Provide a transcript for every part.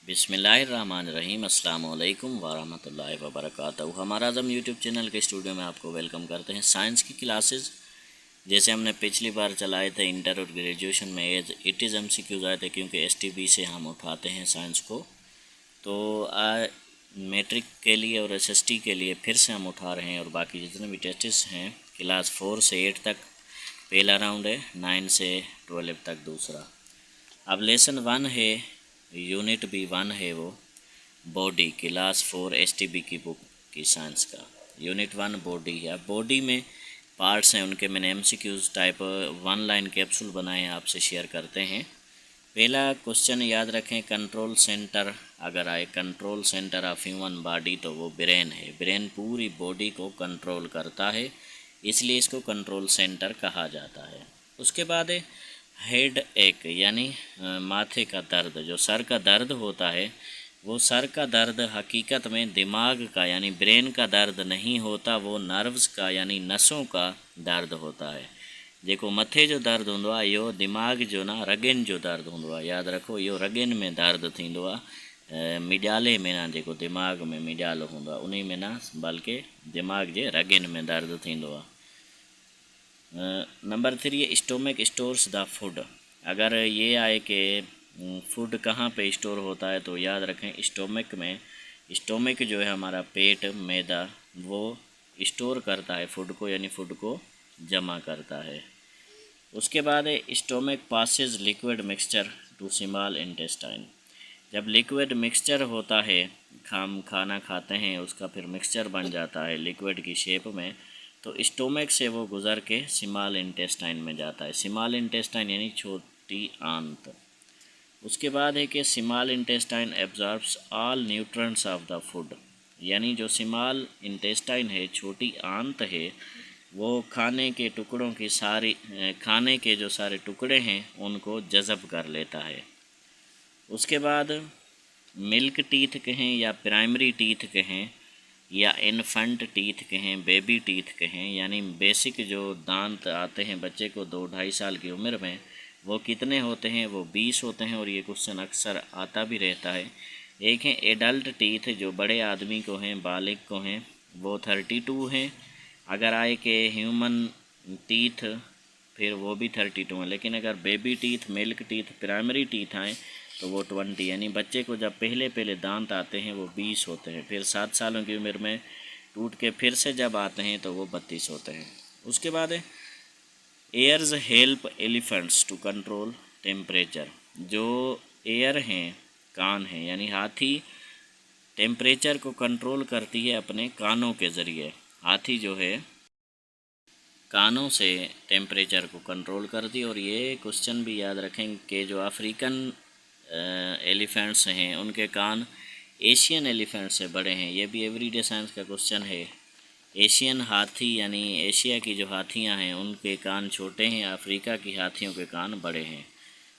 बिस्मिल्लाहिर्रहमानिर्रहीम अस्सलाम वालेकुम वरहमतुल्लाहि वबरकातुहू। हमारा आज़म यूट्यूब चैनल के स्टूडियो में आपको वेलकम करते हैं। साइंस की क्लासेस जैसे हमने पिछली बार चलाए थे इंटर और ग्रेजुएशन में इट इज़ MCQs आए थे, क्योंकि STB से हम उठाते हैं साइंस को। तो मैट्रिक के लिए और SST के लिए फिर से हम उठा रहे हैं, और बाकी जितने भी टेस्ट्स हैं क्लास 4 से 8 तक पहला राउंड है, 9 से 12 तक दूसरा। अब लेसन 1 है, यूनिट भी 1 है, वो बॉडी क्लास 4 STB की बुक की साइंस का यूनिट 1 बॉडी है। अब बॉडी में पार्ट्स हैं, उनके मैंने MCQs टाइप 1 लाइन कैप्सूल बनाए हैं, आपसे शेयर करते हैं। पहला क्वेश्चन याद रखें, कंट्रोल सेंटर अगर आए, control centre of human body, तो वो ब्रेन है। ब्रेन पूरी बॉडी को कंट्रोल करता है, इसलिए इसको कंट्रोल सेंटर कहा जाता है। उसके बाद हेड एक यानी माथे का दर्द, जो सर का दर्द होता है, वो सर का दर्द हकीकत में दिमाग का यानी ब्रेन का दर्द नहीं होता, वो नर्व्स का यानी नसों का दर्द होता है। देखो मथे जो दर्द हूंदो आहे इहो दिमाग जो ना रगेन जो दर्द हूंदो आहे, यादि रखो इहो रगेन में दर्द थींदो आहे, मिॼाले में ना, जेको दिमाग में मिॼालो हूंदो आहे उन में ना, बल्कि दिमाग जे रगेन में दर्द थींदो आहे। Number 3 stomach stores the food. अगर ये आए कि फूड कहाँ पे स्टोर होता है, तो याद रखें स्टोमक में। स्टोमक जो है हमारा पेट, मैदा, वो स्टोर करता है फूड को, यानी फूड को जमा करता है। उसके बाद stomach passes liquid mixture to small intestine. जब लिक्विड मिक्सचर होता है, हम खाना खाते हैं, उसका फिर मिक्सचर बन जाता है लिक्विड की शेप में, तो स्टोमक से वो गुज़र के स्मॉल इंटेस्टाइन में जाता है। स्मॉल इंटेस्टाइन यानी छोटी आंत। उसके बाद है कि small intestine absorbs all nutrients of the food, यानी जो स्मॉल इंटेस्टाइन है, छोटी आंत है, वो खाने के टुकड़ों की खाने के जो सारे टुकड़े हैं उनको जज़ब कर लेता है। उसके बाद मिल्क टीथ कहें या प्राइमरी टीथ कहें या इन्फेंट टीथ कहें, बेबी टीथ कहें, यानी बेसिक जो दांत आते हैं बच्चे को 2-2.5 साल की उम्र में, वो कितने होते हैं? वो 20 होते हैं, और ये क्वेश्चन अक्सर आता भी रहता है। एक है एडल्ट टीथ, जो बड़े आदमी को हैं, बालिग को हैं, वो 32 हैं। अगर आए कि ह्यूमन टीथ, फिर वो भी 32 हैं। लेकिन अगर baby teeth, milk teeth, primary teeth आएँ तो वो 20, यानी बच्चे को जब पहले दांत आते हैं वो 20 होते हैं, फिर 7 सालों की उम्र में टूट के फिर से जब आते हैं तो वो 32 होते हैं। उसके बाद ears help elephants to control temperature. जो एयर हैं, कान हैं, यानी हाथी टेम्परेचर को कंट्रोल करती है अपने कानों के ज़रिए। हाथी जो है कानों से टेम्परेचर को कंट्रोल करती है। और ये क्वेश्चन भी याद रखें कि जो अफ्रीकन एलिफेंट्स हैं उनके कान एशियन एलिफेंट से बड़े हैं। ये भी एवरीडे साइंस का क्वेश्चन है। एशियन हाथी यानी एशिया की जो हाथियां हैं उनके कान छोटे हैं, अफ्रीका की हाथियों के कान बड़े हैं।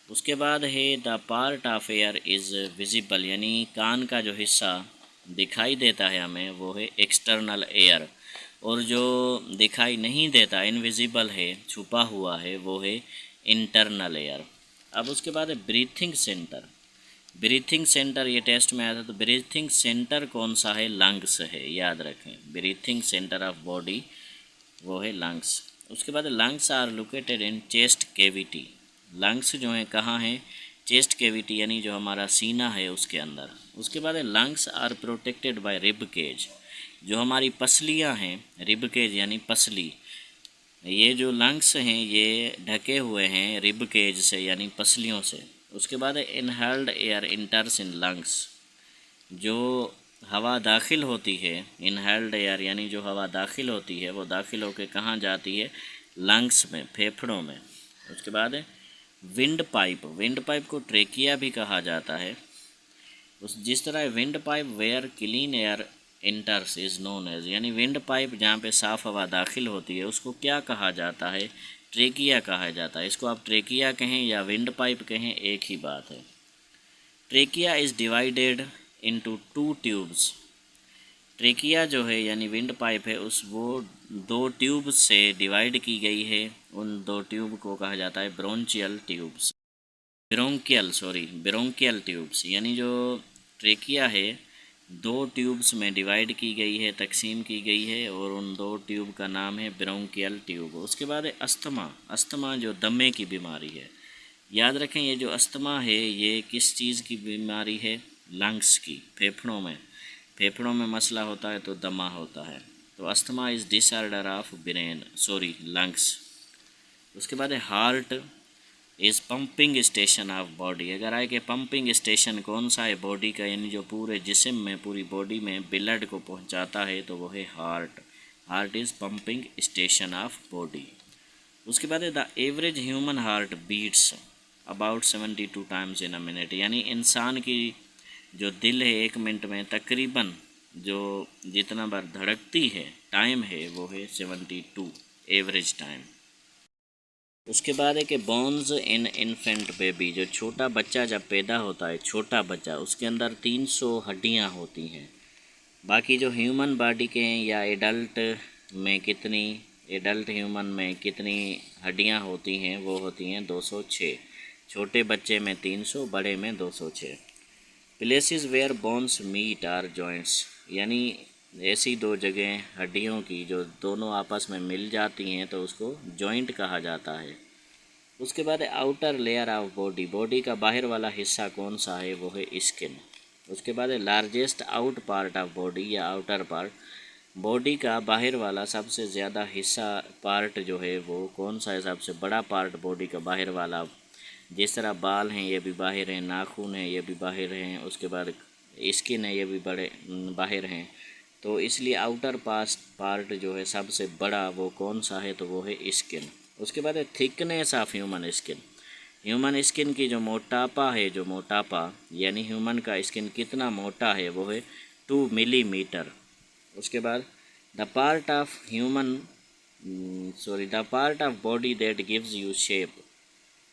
उसके बाद है the part of air is visible, यानी कान का जो हिस्सा दिखाई देता है हमें वो है एक्सटर्नल एयर, और जो दिखाई नहीं देता, इनविजिबल है, छुपा हुआ है, वो है इंटरनल एयर। अब उसके बाद है ब्रीथिंग सेंटर। ब्रीथिंग सेंटर ये टेस्ट में आया था, तो ब्रीथिंग सेंटर कौन सा है? लंग्स है, याद रखें। ब्रीथिंग सेंटर ऑफ बॉडी वो है लंग्स। उसके बाद lungs are located in chest cavity. Lungs जो हैं कहाँ हैं? चेस्ट कैविटी, यानी जो हमारा सीना है उसके अंदर। उसके बाद lungs are protected by rib cage. जो हमारी पसलियाँ हैं, रिब केज यानी पसली, ये जो लंग्स हैं ये ढके हुए हैं रिब केज से यानी पसलियों से। उसके बाद इनहेल्ड एयर इंटर्स इन लंग्स। जो हवा दाखिल होती है, इनहेल्ड एयर यानी जो हवा दाखिल होती है वो दाखिल होकर कहाँ जाती है? लंग्स में, फेफड़ों में। उसके बाद विंड पाइप। विंड पाइप को ट्रेकिया भी कहा जाता है। जिस तरह wind pipe where clean air enters is known as, यानी विंड पाइप जहाँ पे साफ़ हवा दाखिल होती है उसको क्या कहा जाता है? ट्रेकिया कहा जाता है। इसको आप ट्रेकिया कहें या विंड पाइप कहें, एक ही बात है। Trachea is divided into 2 tubes. Trachea जो है यानी विंड पाइप है, वो 2 ट्यूब से डिवाइड की गई है। उन 2 ट्यूब को कहा जाता है ब्रोंचियल ट्यूब्स, ब्रोंकियल ट्यूब्स, यानी जो ट्रेकिया है 2 ट्यूब्स में डिवाइड की गई है, तकसीम की गई है, और उन 2 ट्यूब का नाम है ब्रोंकियल ट्यूब। उसके बाद है अस्थमा। अस्थमा जो दमे की बीमारी है। याद रखें ये जो अस्थमा है ये किस चीज़ की बीमारी है? लंग्स की, फेफड़ों में। फेफड़ों में मसला होता है तो दमा होता है। तो asthma is disorder of brain, sorry lungs. उसके बाद है heart is pumping station of body. अगर आए कि पंपिंग स्टेशन कौन सा है बॉडी का, यानी जो पूरे जिस्म में, पूरी बॉडी में ब्लड को पहुंचाता है, तो वो है heart. Heart is pumping station of body. उसके बाद है the average human heart beats about 72 times in a minute. यानी इंसान की जो दिल है 1 मिनट में तकरीबन जो जितना बार धड़कती है, टाइम है, वो है 72 एवरेज टाइम। उसके बाद है कि बोन्स इन इन्फेंट बेबी, जो छोटा बच्चा जब पैदा होता है, छोटा बच्चा, उसके अंदर 300 हड्डियाँ होती हैं। बाकी जो ह्यूमन बॉडी के हैं या एडल्ट में कितनी, एडल्ट ह्यूमन में कितनी हड्डियाँ होती हैं, वो होती हैं 206। छोटे बच्चे में 300, बड़े में 206। Places where bones meet are joints, यानी ऐसी 2 जगह हड्डियों की जो दोनों आपस में मिल जाती हैं तो उसको जॉइंट कहा जाता है। उसके बाद outer layer of body, body का बाहर वाला हिस्सा कौन सा है, वो है स्किन। उसके बाद largest out part of body या आउटर पार्ट, बॉडी का बाहर वाला सबसे ज़्यादा हिस्सा, पार्ट जो है वो कौन सा है, सबसे बड़ा पार्ट बॉडी का बाहर वाला। जिस तरह बाल हैं ये भी बाहर हैं, नाखून हैं ये भी बाहर हैं, उसके बाद स्किन है ये भी बड़े बाहर हैं। तो इसलिए आउटर पार्ट जो है सबसे बड़ा वो कौन सा है, तो वो है स्किन। उसके बाद है thickness of human skin. Human skin की जो मोटापा है, जो मोटापा यानी ह्यूमन का स्किन कितना मोटा है, वो है 2 मिलीमीटर। उसके बाद the part of the part of body that gives U shape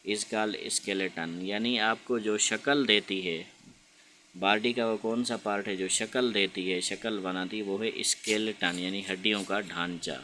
is called skeleton. यानी आपको जो शक्ल देती है बॉडी का, वो कौन सा पार्ट है जो शक्ल देती है, शक्ल बनाती है, वो है स्केलेटन, यानी हड्डियों का ढांचा।